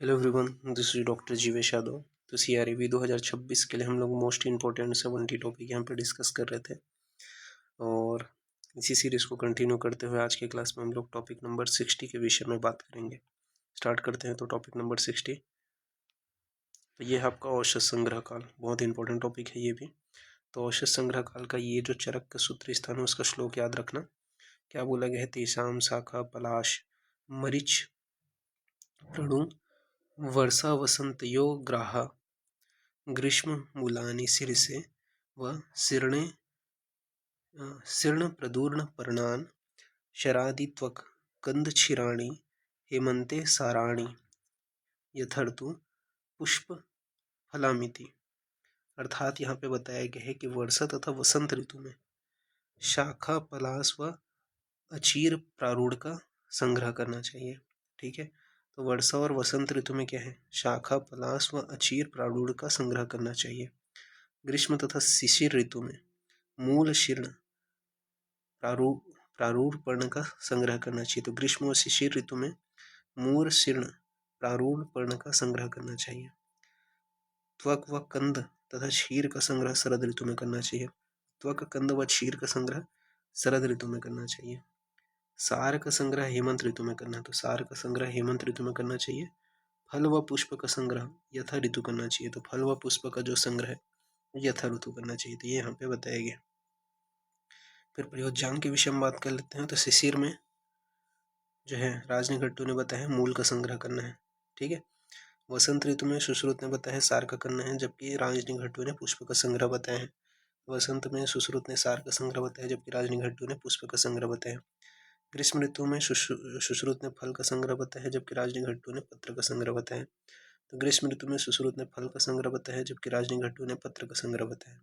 Hello everyone, this is doctor Jeevesh Yadav. तो CREB 2026 के लिए हम लोग मोस्ट इंपॉर्टेंट 70 टॉपिक यहाँ पे डिस्कस कर रहे थे और इसी सीरीज़ को कंटिन्यू करते हुए आज के क्लास में हम लोग टॉपिक नंबर 60 के विषय में बात करेंगे। स्टार्ट करते हैं। तो टॉपिक नंबर 60, तो ये है आपका औसत संग्रह काल। बहुत इंपॉर्टेंट टॉपिक है ये भी। तो औसत संग्रह काल का ये जो चरक का सूत्र स्थान है उसका श्लोक याद रखना। क्या बोला गया है? तेषाम शाखा पलाश मरीच प्रणु वर्षा वसंतयो ग्राहा ग्रीष्म मूलानि शीर्षे व शीर्ण प्रदूर्ण पर्णान शरादि त्वक् कंदक्षीराणि हेमंते साराणि यथर्तु पुष्प फलामिति। अर्थात यहाँ पे बताया गया है कि वर्षा तथा वसंत ऋतु में शाखा पलाश व अचीर प्रारूढ़ का संग्रह करना चाहिए। ठीक है, तो वर्षा और वसंत ऋतु में क्या है? शाखा पलाश व अचीर प्रारूढ़ का संग्रह करना चाहिए। ग्रीष्म तथा शिशिर ऋतु में मूल शीर्ण प्रारूढ़ पर्ण का संग्रह करना चाहिए। तो ग्रीष्म और शिशिर ऋतु में मूल शीर्ण प्रारूढ़ पर्ण का संग्रह करना चाहिए। त्वक व कंद तथा क्षीर का संग्रह शरद ऋतु में करना चाहिए। त्वक कंद व क्षीर का संग्रह शरद ऋतु में करना चाहिए। सार का संग्रह हेमंत ऋतु में करना है, तो सार का संग्रह हेमंत ऋतु में करना चाहिए। फल व पुष्प का संग्रह यथा ऋतु करना चाहिए, तो फल व पुष्प का जो संग्रह है यथा ऋतु करना चाहिए। तो ये यहाँ पे बताया गया। फिर प्रयोज्यांग के विषय में बात कर लेते हैं। तो शिशिर में जो है राजनिघट्टू ने बताया मूल का संग्रह करना है। ठीक है, वसंत ऋतु में सुश्रुत ने बताया सार का करना है, जबकि राजनिघट्टू ने पुष्प का संग्रह बताया है। वसंत में सुश्रुत ने सार का संग्रह बताया, जबकि राजनिघट्टू ने पुष्प का संग्रह बताया। ग्रीष्म ऋतु में सुश्रुत ने फल का संग्रह बताया, जबकि राजनिघट्टू ने पत्र का संग्रह बताया। तो ग्रीष्म ऋतु में सुश्रुत ने फल का संग्रह बताया, जबकि राजनिघट्टू ने पत्र का संग्रह बताया।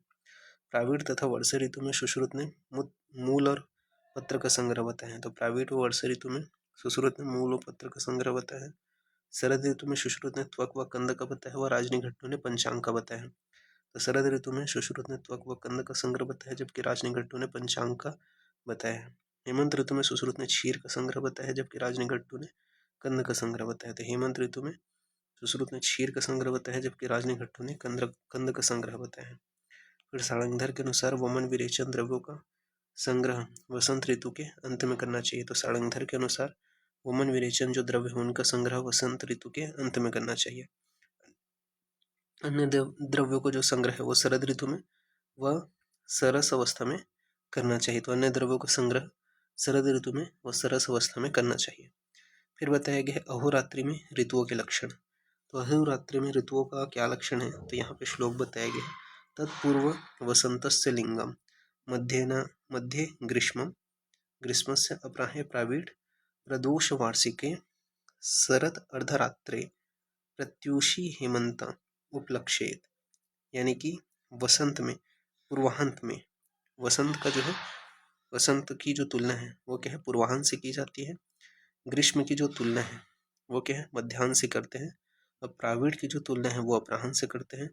प्रावीण तथा वर्षा ऋतु में सुश्रुत ने मूल और पत्र का संग्रह बताया। तो प्रावीण व वर्षा ऋतु में सुश्रुत ने मूल और पत्र का संग्रह बताया। शरद ऋतु में सुश्रुत ने त्वक व कंद का बताया व राजनिघट्टू ने पंचांग का बताया। तो शरद ऋतु में सुश्रुत ने त्वक व कंद का संग्रह बताया, जबकि राजनिघट्टू ने पंचांग का बताया। हेमंत ऋतु में सुश्रुत ने क्षीर का संग्रह बताया, जबकि राजनिघट्टू ने कंद का संग्रह बताया। तो हेमंत ऋतु में सुश्रुत ने क्षीर का संग्रह बताया, जबकि राजनिघट्टू ने कंद का संग्रह बताया। फिर सारंगधर के अनुसार वमन विरेचन द्रव्यों का संग्रह वसंत ऋतु के अंत में करना चाहिए। तो सारंगधर के अनुसार वमन विरेचन जो द्रव्य है उनका संग्रह वसंत ऋतु के अंत में करना चाहिए। अन्य द्रव्यों को जो संग्रह है वो शरद ऋतु में व सरस अवस्था में करना चाहिए। तो अन्य द्रव्यों का संग्रह शरद ऋतु में व सरस अवस्था में करना चाहिए। फिर बताया गया है अहोरात्रि में ऋतुओं के लक्षण। तो अहोरात्रि में ऋतुओं का क्या लक्षण है? तो यहाँ पे श्लोक बताया गया है। तत्पूर्व वसंतस्य लिंगम मध्ये ग्रीष्मस्य अपराह्ने प्रावीड प्रदोष वार्षिके शरद अर्धरात्रे प्रत्यूषी हेमंत उपलक्षेत। यानी कि वसंत में पूर्वाहंत में, वसंत का जो है वसंत की जो तुलना है वो क्या है? पूर्वाहन से की जाती है। ग्रीष्म की जो तुलना है वो क्या है? मध्याह्न से करते हैं। और प्रावीण की जो तुलना है वो अपराह्न से करते हैं।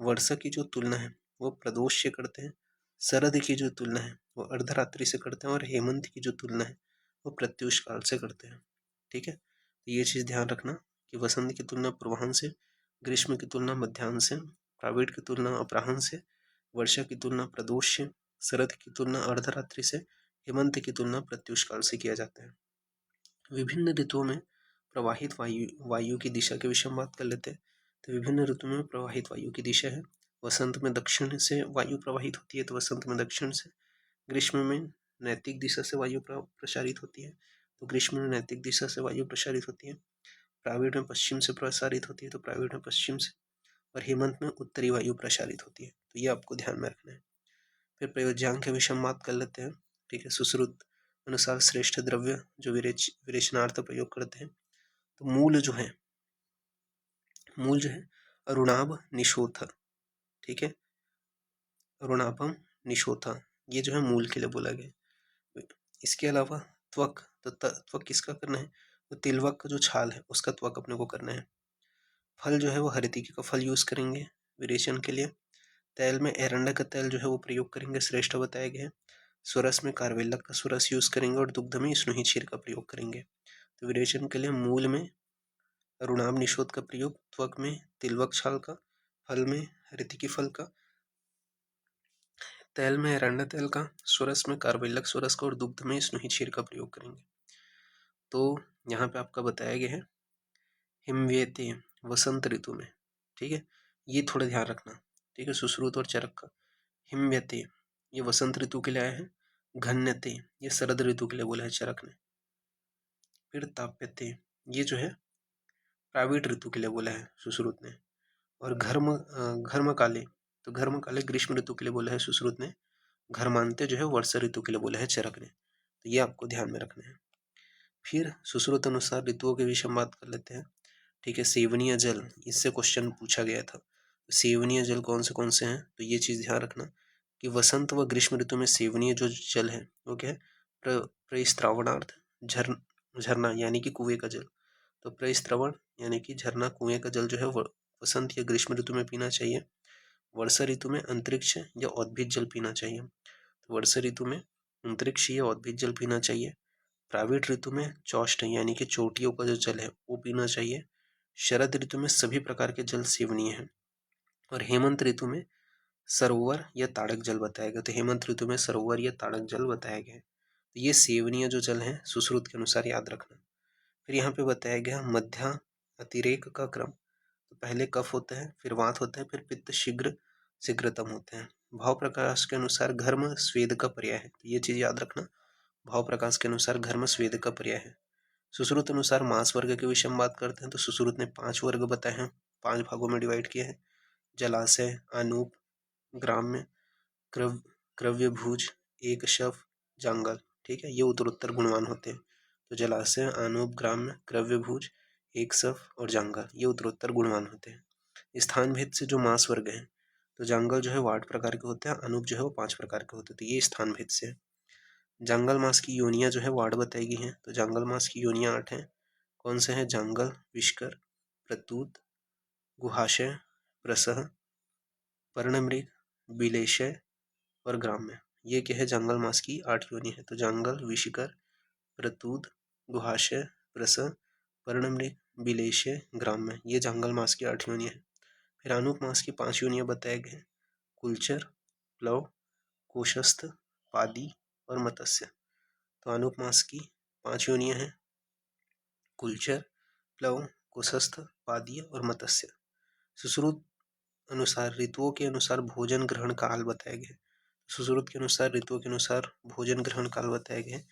वर्षा की जो तुलना है वो प्रदोष से करते हैं। शरद की जो तुलना है वो अर्धरात्रि से करते हैं। और हेमंत की जो तुलना है वो प्रत्यूष काल से करते हैं। ठीक है, तो ये चीज़ ध्यान रखना कि वसंत की तुलना पूर्वाह्न से, ग्रीष्म की तुलना मध्याह्न से, प्रावीण की तुलना अपराह्न से, वर्षा की तुलना प्रदोष से, शरद की तुलना अर्धरात्रि से, हेमंत की तुलना प्रत्यूष काल से किया जाता है। विभिन्न ऋतुओं में प्रवाहित वायु की दिशा के विषय में बात कर लेते हैं। तो विभिन्न ऋतु में प्रवाहित वायु की दिशा है। वसंत में दक्षिण से वायु प्रवाहित होती है, तो वसंत में दक्षिण से। ग्रीष्म में नैतिक दिशा से वायु प्रसारित होती है, तो ग्रीष्म में नैतिक दिशा से वायु प्रसारित होती है। प्रावीण में पश्चिम से प्रसारित होती है, तो प्रावीण में पश्चिम से। और हेमंत में उत्तरी वायु प्रसारित होती है। तो ये आपको ध्यान में रखना है। फिर प्रयोज्यांग के विषय में बात कर लेते हैं। ठीक है, सुश्रुत अनुसार श्रेष्ठ द्रव्य जो विरेचनार्थ प्रयोग करते हैं। तो मूल जो है अरुणाभ निशोथ। ठीक है, अरुणाभम निशोथा, ये जो है मूल के लिए बोला गया। इसके अलावा त्वक, तो त्वक किसका करना है? तो तिलवक का जो छाल है उसका त्वक अपने को करना है। फल जो है वो हरितिकी का फल यूज करेंगे विरेचन के लिए। तेल में एरंडा का तेल जो है वो प्रयोग करेंगे, श्रेष्ठ बताया गया है। सुरस में कारवेलक का सुरस यूज करेंगे और दुग्ध में स्नुही क्षीर का प्रयोग करेंगे। तो विरेचन के लिए मूल में अरुणाभ निषोद का प्रयोग, त्वक में तिलवक छाल का, फल में ऋतिकी फल का, तेल में एरंडा तेल का, स्वरस में कार्बेलक स्वरस का और दुग्ध में स्नुही क्षीर का प्रयोग करेंगे। तो यहाँ पे आपका बताया गया है हिमव्यते वसंत ऋतु में, ठीक है, ये थोड़ा ध्यान रखना, ठीक है। सुश्रुत और चरक का, हिमव्यते ये वसंत ऋतु के लिए आया है, घन्यते ये शरद ऋतु के लिए बोला है चरक ने, फिर ताप्यते ये जो है प्राविट ऋतु के लिए बोला है सुश्रुत ने, और घर्म काले तो घर्म काले ग्रीष्म ऋतु के लिए बोला है सुश्रुत ने, घर्मांते जो है वर्षा ऋतु के लिए बोला है चरक ने। तो ये आपको ध्यान में रखना है। फिर सुश्रुत अनुसार ऋतुओं के विषय में बात कर लेते हैं, ठीक है। सेवनीय जल, इससे क्वेश्चन पूछा गया था, सेवनीय जल कौन से हैं, तो ये चीज़ ध्यान रखना कि वसंत व ग्रीष्म ऋतु में सेवनीय जो जल है वो क्या है, प्रस्त्रावणार्थ झरना यानी कि कुएं का जल। तो प्रस्त्रवण यानी कि झरना कुएं का जल जो है वसंत या ग्रीष्म ऋतु में पीना चाहिए। वर्षा ऋतु में अंतरिक्ष या उद्भिज जल पीना चाहिए, तो वर्षा ऋतु में अंतरिक्ष या उद्भिज जल पीना चाहिए। प्राविट ऋतु में चौष्ट यानी कि चोटियों का जो जल है वो पीना चाहिए। शरद ऋतु में सभी प्रकार के जल सेवनीय है, और हेमंत ऋतु में सरोवर या ताड़क जल बताया गया। तो हेमंत ऋतु में सरोवर या ताड़क जल बताया गया है। तो ये सेवनीय जो जल है सुश्रुत के अनुसार याद रखना। फिर यहाँ पे बताया गया मध्या अतिरेक का क्रम, तो पहले कफ होता है, फिर वात होता है, फिर पित्त शीघ्रतम होते हैं। भाव प्रकाश के अनुसार घर्म स्वेद का पर्याय है, तो ये चीज याद रखना, भाव प्रकाश के अनुसार घर्म स्वेद का पर्याय है। सुश्रुत अनुसार मास वर्ग के विषय में बात करते हैं, तो सुश्रुत ने 5 वर्ग बताए हैं, 5 भागों में डिवाइड किए हैं। जलाशय, अनूप, ग्राम्य, क्रव क्रव्यभुज, एकशव, जंगल, ठीक है, ये उत्तरोत्तर गुणवान होते हैं। तो जलाशय, अनूप, ग्राम्य, क्रव्यभुज, एकशव और जंगल ये उत्तरोत्तर गुणवान होते हैं। स्थान भेद से जो मास वर्ग हैं, तो जंगल जो है वो 8 प्रकार के होते हैं, अनूप जो है वो 5 प्रकार के होते हैं, तो ये स्थान भेद से है। जंगल मास की योनियां जो है वो 8 बताई गई हैं, तो जंगल मास की योनियां 8 हैं। कौन से हैं, जंगल, विष्कर, प्रतूत, गुहाशय, प्रसह, पर्णमृग, बिलेशय और ग्राम्य। ये क्या है, जंगल मास की 8 योनि है। तो जंगल, विशिकर, प्रतूत, गुहाशय, प्रसह, पर्णमृग, बिलेशय, ग्राम्य, ये जंगल मास की 8 योनि है। फिर अनूप मास की 5 योनियां बताए गए हैं, कुलचर, प्लव, कोशस्थ, पादी और मत्स्य। तो अनूप मास की 5 योनियां हैं, कुलचर, प्लव, कुशस्थ, पादीय और मत्स्य। सुश्रुत अनुसार ऋतुओं के अनुसार भोजन ग्रहण काल बताए गए। सुश्रुत के अनुसार ऋतुओं के अनुसार भोजन ग्रहण काल बताए गए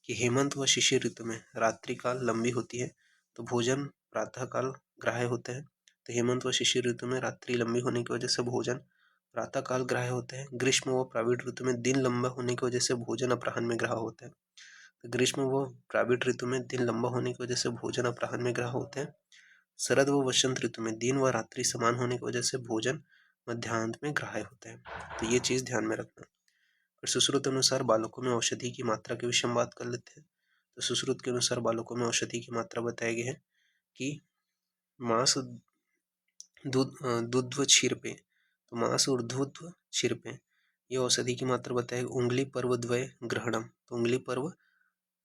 कि हेमंत व शिशिर ऋतु में रात्रि काल लंबी होती है, तो भोजन प्रातः काल ग्राह्य होते हैं। तो हेमंत व शिशिर ऋतु में रात्रि लंबी होने की वजह से भोजन प्रातः काल ग्राह्य होते हैं। ग्रीष्म व प्राविट ऋतु में दिन लंबा होने की वजह से भोजन अपराह्न में ग्राह्य होते हैं। तो ग्रीष्म व प्राविट ऋतु में दिन लंबा होने की वजह से भोजन अपराह्न में ग्राह्य होते हैं। शरद व वसंत ऋतु में दिन व रात्रि समान होने की वजह से भोजन मध्याह्न में ग्राह्य होते हैं। तो ये चीज ध्यान में रखना। फिर सुश्रुत अनुसार बालकों में औषधि की मात्रा के विषय में बात कर लेते हैं। तो सुश्रुत के अनुसार बालकों में औषधि की मात्रा बताई गई है कि मांस दूध व क्षीर पे, तो मांस और दूध व क्षीर पे ये औषधि की मात्रा बताई। उंगली पर्व द्वय ग्रहणम, तो उंगली पर्व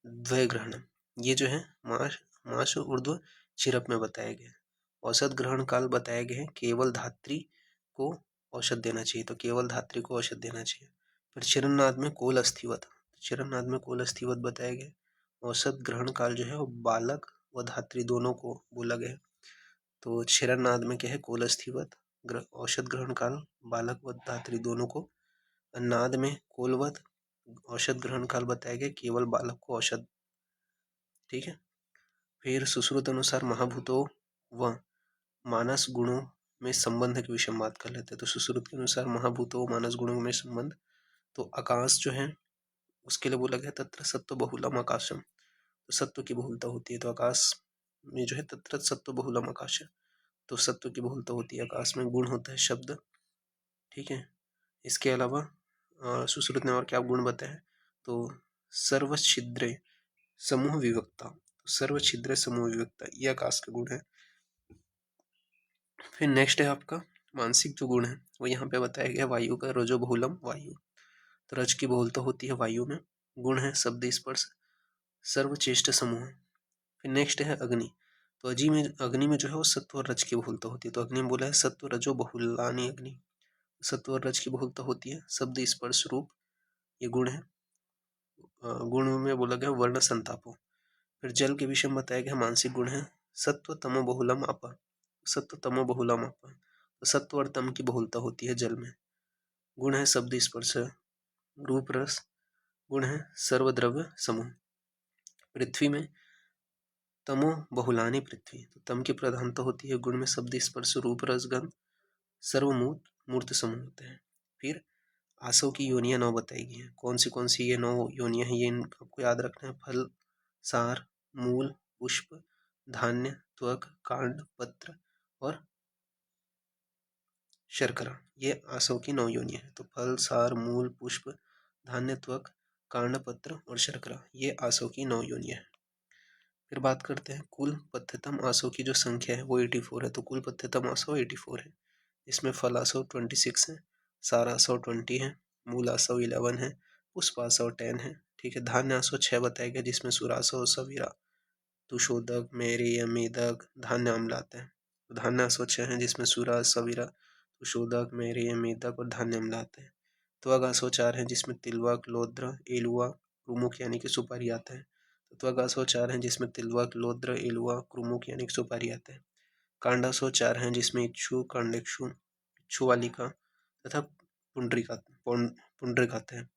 द्वय ग्रहणम ये जो है मांस ऊर्ध्व क्षीरप में बताया गया। औषध ग्रहण काल बताया गया है, केवल धात्री को औषध देना चाहिए, तो केवल धात्री को औषध देना चाहिए। फिर चिरनाद में कोल अस्थिवत, चिरनाद में कोल अस्थिवत बताया गया। औषध ग्रहण काल जो है वो बालक व धात्री दोनों को बोला गया। तो क्षीरनाद में क्या है, कोल अस्थिवत, औषध ग्रहण काल बालक व धात्री दोनों को। नाद में कोलवत, औषध ग्रहण काल बताया गया, केवल बालक को औषध, ठीक है। फिर सुश्रुत अनुसार महाभूतों व मानस गुणों में संबंध के विषय में बात कर लेते हैं। तो सुश्रुत के अनुसार महाभूतों व मानस गुणों में संबंध, तो आकाश जो है उसके लिए बोला गया तत्र सत्व बहुलम आकाशम, तो सत्व की बहुलता होती है, तो आकाश में जो है तत्र सत्व बहुलम आकाश, तो सत्व की बहुलता होती है। आकाश में गुण होता है शब्द, ठीक है। इसके अलावा सुश्रुत ने और क्या गुण बताए, तो सर्व छिद्रे समूह विवक्ता, तो सर्व छिद्रे समूह विवक्ता ये आकाश का गुण है। फिर नेक्स्ट है आपका मानसिक जो गुण है वो यहाँ पे बताया गया वायु का, रजो बहुलम वायु, तो रज की बहुलता होती है वायु में। गुण है शब्द स्पर्श सर्वचेष्ट समूह। फिर नेक्स्ट है अग्नि, तो अग्नि में जो है वो सत्व और रज की बहुलता होती है। तो अग्नि में बोला है सत्व रजो बहुलानी अग्नि, सत्व और रज की बहुलता होती है। शब्द स्पर्श रूप ये गुण है। गुण में बोला गया वर्ण संतापो। फिर जल के विषय में बताया गया मानसिक गुण है सत्व तमो बहुलम आपा, सत्व तमो बहुलम आपा, तो सत्व और तम की बहुलता होती है जल में। गुण है शब्द स्पर्श रूप रस, गुण है सर्वद्रव्य समूह। पृथ्वी में तमो बहुलानी पृथ्वी, तो तम की प्रधानता होती है। गुण में शब्द स्पर्श रूप रस गंध सर्वमूत मूर्त समूह होते हैं। फिर आसव की योनियां 9 बताई गई हैं। कौन सी ये 9 योनियां हैं ये आपको याद रखना है। फल, सार, मूल, पुष्प, धान्य, त्वक, कांड, पत्र और शर्करा, ये आसव की 9 योनियां हैं। तो फल, सार, मूल, पुष्प, धान्य, त्वक, कांड, पत्र और शर्करा, ये आसव की 9 योनियां हैं। फिर बात करते हैं कुल पथ्यतम आसव की जो संख्या है वो 84 है। तो कुल पथ्यतम आसव 84 है। इसमें फल आसव 26 है, सार आसव 20 है, मूल आसव 11 है, पुष्प आसव 10 है। ठीक है। धान्य आसव 6 बताया गया जिसमें सुरासव, सवीरा, तुषोदक, मेरेय, मेदक, धान्य अम्ल आते हैं। तो धान्य आसव 6 है जिसमें सुरा, सवीरा, तुषोदक, मेरेय, मेदक और धान्य अम्ल आते हैं। त्वग आसव 4 है जिसमें तिलवक, लोद्र, एलुआ, क्रुमुक यानी कि सुपारी आता है। तो त्वग आसव 4 है जिसमें तिलवक, लोद्र, एलुआ, क्रुमुक यानी कि सुपारी आता है। कांडासव 4 है जिसमें इच्छु, कांडेक्षु, इच्छुवालिका तथा पुंडरीक आते हैं।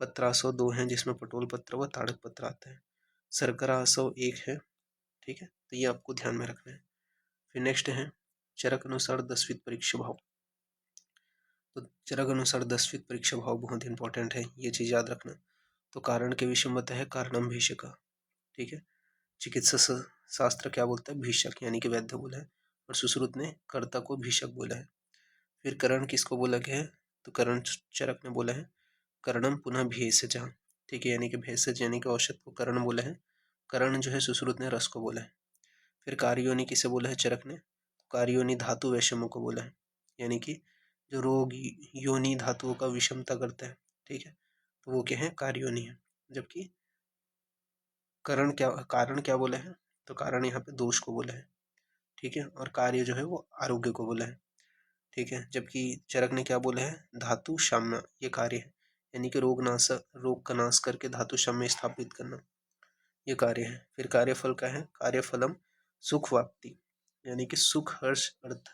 पत्रासव 2 है जिसमें पटोल पत्र व ताड़क पत्र आते हैं। शर्करा आसव 1 है। ठीक है। तो ये आपको ध्यान में रखना है। फिर नेक्स्ट है चरक अनुसार 10वीं परीक्षा भाव। तो चरक अनुसार 10वीं परीक्षा भाव बहुत इंपॉर्टेंट है, ये चीज याद रखना। तो कारण के विषय में बताया है कारणम भीषका। ठीक है। चिकित्सा शास्त्र क्या बोलता है, भीषक यानी कि वैद्य बोला है, और सुश्रुत ने कर्ता को भीषक बोला है। फिर करण किसको बोला गया है, तो करण चरक ने बोला है करणम पुनः भेषज। ठीक है। यानी कि भेषज यानी कि औषध को करण बोला है। करण जो है सुश्रुत ने रस को बोला है। फिर कार्योनि किसे बोला है चरक ने, कार्योनि धातु वैषम्य को बोला है, यानी कि जो रोग योनि धातुओं का विषमता करता है। ठीक है। तो वो क्या है, कार्योनि है। जबकि कारण क्या बोला है, तो कारण यहाँ पे दोष को बोला है। ठीक है। और कार्य जो है वो आरोग्य को बोला है। ठीक है। जबकि चरक ने क्या बोला है, धातु शाम्य ये कार्य है, यानी कि रोग का नाश करके धातु शाम्य स्थापित करना ये कार्य है। फिर कार्यफल का है, कार्यफलम सुख वाप्ति, यानी कि सुख हर्ष अर्थ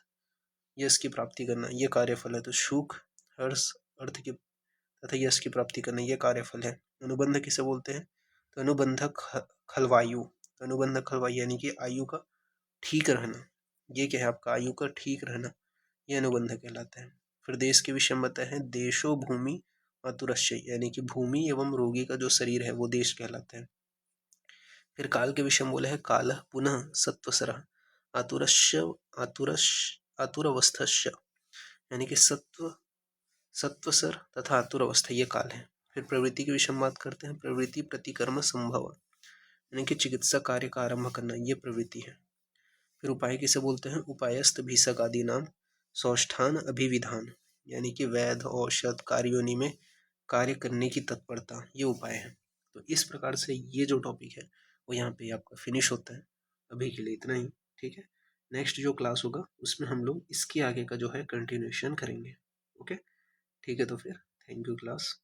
यश की प्राप्ति करना ये कार्यफल है। तो सुख हर्ष अर्थ की तथा यश की प्राप्ति करना ये कार्यफल है। अनुबंध किसे बोलते हैं, तो अनुबंधक खलवायु, तो अनुबंधक खलवायु यानी कि आयु का ठीक रहना, ये क्या है आपका आयु का ठीक रहना, ये अनुबंध कहलाता है। फिर देश के विषय में बताया है देशो भूमि आतुरस्य, यानी कि भूमि एवं रोगी का जो शरीर है वो देश कहलाता है। फिर काल के विषय में बोला है काल पुनः सत्वसर आतुरस्य आतुरवस्थस्य, यानी कि सत्वसर तथा आतुरावस्था ये काल है। फिर प्रवृत्ति के विषय में बात करते हैं, प्रवृत्ति प्रतिकर्म संभव, यानी कि चिकित्सा कार्य का आरंभ करना ये प्रवृत्ति है। फिर उपाय किसे बोलते हैं, उपायस्त भीषक आदि नाम सौष्ठान अभिविधान, यानी कि वैध औषध कार्योनि में कार्य करने की तत्परता ये उपाय है। तो इस प्रकार से ये जो टॉपिक है वो यहाँ पे आपका फिनिश होता है। अभी के लिए इतना ही। ठीक है। नेक्स्ट जो क्लास होगा उसमें हम लोग इसके आगे का जो है कंटिन्यूएशन करेंगे। ओके। ठीक है। तो फिर थैंक यू क्लास।